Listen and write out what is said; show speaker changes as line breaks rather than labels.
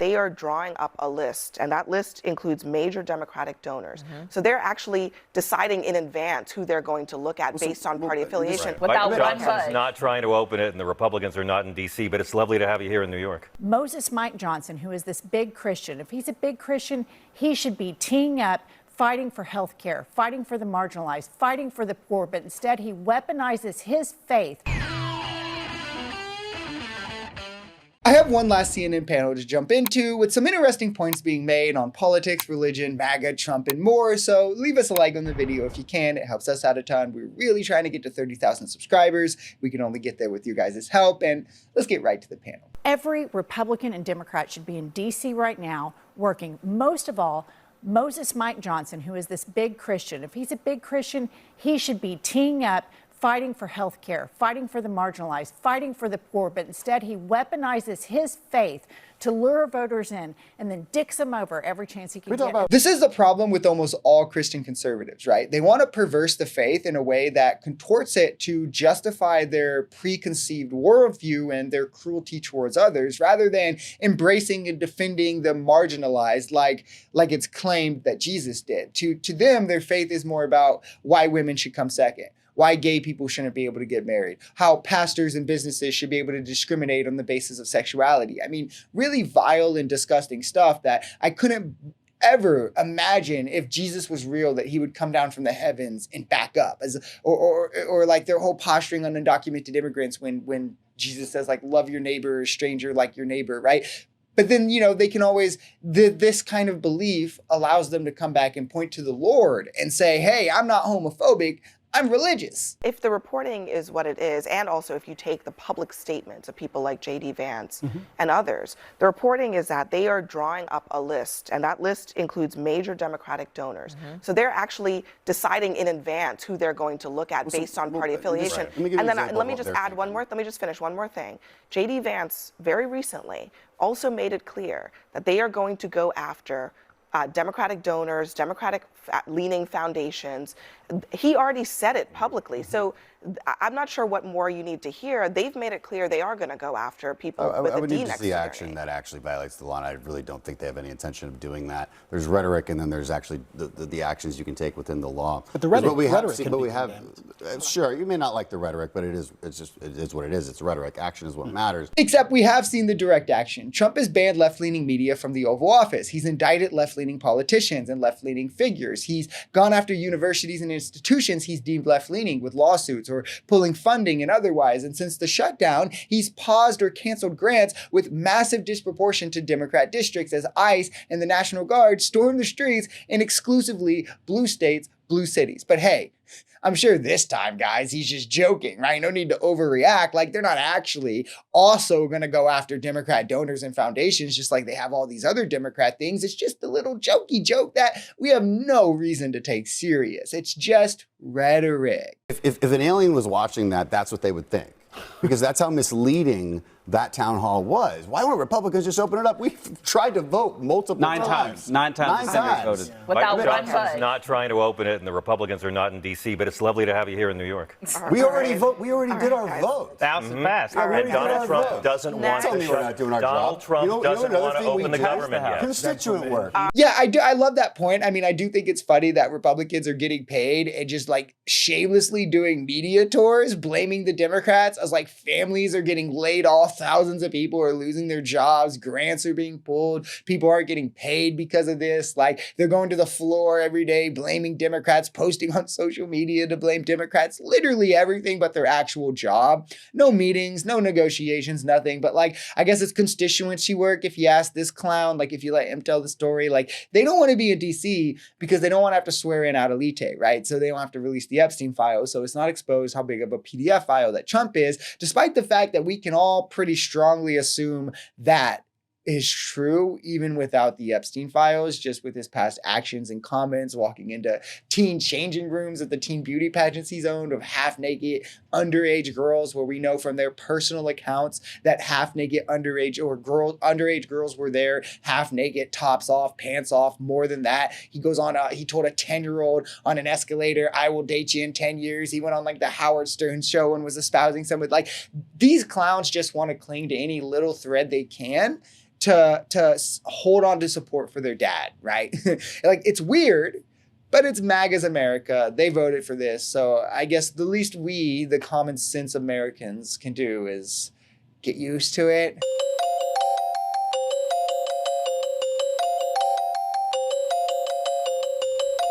they are drawing up a list, and that list includes major Democratic donors. So they're actually deciding in advance who they're going to look at based on party affiliation.
Right. Without Johnson's not trying to open it, and the Republicans are not in D.C., but it's lovely to have you here in New York.
Moses Mike Johnson, who is this big Christian, if he's a big Christian, he should be teeing up, fighting for health care, fighting for the marginalized, fighting for the poor, but instead he weaponizes his faith.
I have one last CNN panel to jump into with some interesting points being made on politics, religion, MAGA, Trump, and more. So leave us a like on the video if you can. It helps us out a ton. We're really trying to get to 30,000 subscribers. We can only get there with you guys' help. And let's get right to the panel.
Every Republican and Democrat should be in D.C. right now working. Most of all, Moses Mike Johnson, who is this big Christian. If he's a big Christian, he should be teeing up, fighting for health care, fighting for the marginalized, fighting for the poor, but instead he weaponizes his faith to lure voters in and then dicks them over every chance he can get.
This is the problem with almost all Christian conservatives, right? They want to perverse the faith in a way that contorts it to justify their preconceived worldview and their cruelty towards others, rather than embracing and defending the marginalized like it's claimed that Jesus did. To them, their faith is more about why women should come second, why gay people shouldn't be able to get married, how pastors and businesses should be able to discriminate on the basis of sexuality. I mean, really vile and disgusting stuff that I couldn't ever imagine if Jesus was real that he would come down from the heavens and back up, or like their whole posturing on undocumented immigrants when Jesus says like love your neighbor or stranger like your neighbor, right? But then, you know, they can always, this kind of belief allows them to come back and point to the Lord and say, hey, I'm not homophobic, I'm religious.
If the reporting is what it is, and also if you take the public statements of people like J.D. Vance and others, the reporting is that they are drawing up a list, and that list includes major Democratic donors. So they're actually deciding in advance who they're going to look at based on party affiliation. And then let me just add one more, let me just finish one more thing. J.D. Vance very recently also made it clear that they are going to go after Democratic donors, Democratic-leaning foundations. He already said it publicly. So I'm not sure what more you need to hear. They've made it clear they are going to go after people with a D next to their name.
I would need to see action that actually violates the law, and I really don't think they have any intention of doing that. There's rhetoric, and then there's actually the actions you can take within the law.
But the rhetoric
sure, you may not like the rhetoric, but it is what it is. It's rhetoric. Action is what matters.
Except we have seen the direct action. Trump has banned left-leaning media from the Oval Office. He's indicted left-leaning politicians and left-leaning figures. He's gone after universities and institutions he's deemed left-leaning with lawsuits or pulling funding and otherwise. And since the shutdown, he's paused or canceled grants with massive disproportion to Democrat districts as ICE and the National Guard storm the streets in exclusively blue states, blue cities. But hey, I'm sure this time, guys, he's just joking, right? No need to overreact. Like, they're not actually also going to go after Democrat donors and foundations just like they have all these other Democrat things. It's just a little jokey joke that we have no reason to take serious. It's just rhetoric.
If an alien was watching that, that's what they would think. Because that's how misleading that town hall was. Why won't Republicans just open it up? We've tried to vote multiple times.
Nine times the Senate voted.
Without
Johnson's not trying to open it, and the Republicans are not in D.C., but it's lovely to have you here in New York.
We already did our vote.
House passed. And Donald Trump doesn't want to Donald Trump doesn't want to open the government yet.
Constituent work.
Yeah, I do. I love that point. I mean, I do think it's funny that Republicans are getting paid and just like shamelessly doing media tours, blaming the Democrats as like families are getting laid off. Thousands of people are losing their jobs. Grants are being pulled. People aren't getting paid because of this. Like, they're going to the floor every day, blaming Democrats, posting on social media to blame Democrats, literally everything but their actual job. No meetings, no negotiations, nothing. But like, I guess it's constituency work. If you ask this clown, like if you let him tell the story, like they don't want to be in DC because they don't want to have to swear in ad elite, right? So they don't have to release the Epstein files. So it's not exposed how big of a PDF file that Trump is, despite the fact that we can all pretty strongly assume that is true, even without the Epstein files, just with his past actions and comments, walking into teen changing rooms at the teen beauty pageants he's owned of half-naked underage girls, where we know from their personal accounts that half-naked underage girls were there, half-naked, tops off, pants off, more than that. He goes on, he told a 10-year-old on an escalator, I will date you in 10 years. He went on like the Howard Stern show and was espousing someone. Like, these clowns just want to cling to any little thread they can to hold on to support for their dad, right? Like, it's weird, but it's MAGA's America. They voted for this. So I guess the least we, the common sense Americans, can do is get used to it.